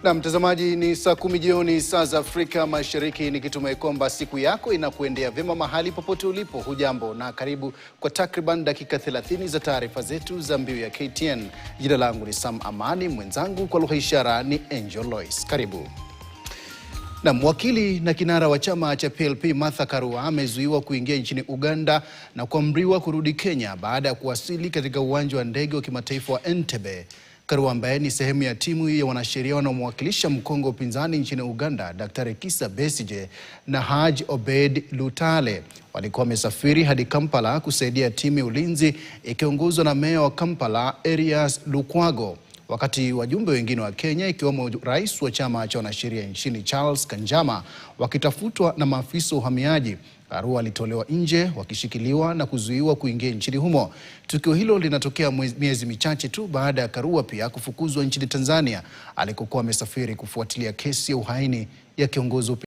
Na mtazamaji, ni saa 10 jioni saa za Afrika Mashariki, nikitumai kwamba siku yako inakuendea vyema mahali popote ulipo. Hujambo na karibu kwa takriban dakika 30 za taarifa zetu za Mbiu ya KTN. Jina langu ni Sam Amani, mwenzangu kwa lugha ishara ni Angel Lois. Karibu. Na mwakili na kinara wa chama cha PLP Martha Karua amezuiwa kuingia nchini Uganda na kuamriwa kurudi Kenya baada ya kuwasili katika uwanja wa ndege wa kimataifa wa Entebbe. Karua ambaye ni sehemu ya timu ya wanasheria wanaomwakilisha mkongo upinzani nchini Uganda, Daktari Kizza Besigye na Haji Obed Lutale, walikuwa wamesafiri hadi Kampala kusaidia timu ya ulinzi ikiongozwa na meya wa Kampala Erias Lukwago. Wakati wajumbe wengine wa Kenya ikiwemo rais wa chama cha wanasheria nchini Charles Kanjama wakitafutwa na maafisa wa uhamiaji, Karua alitolewa nje wakishikiliwa na kuzuiwa kuingia nchini humo. Tukio hilo linatokea miezi michache tu baada ya Karua pia kufukuzwa nchini Tanzania alikokuwa amesafiri kufuatilia kesi ya uhaini ya kiongozi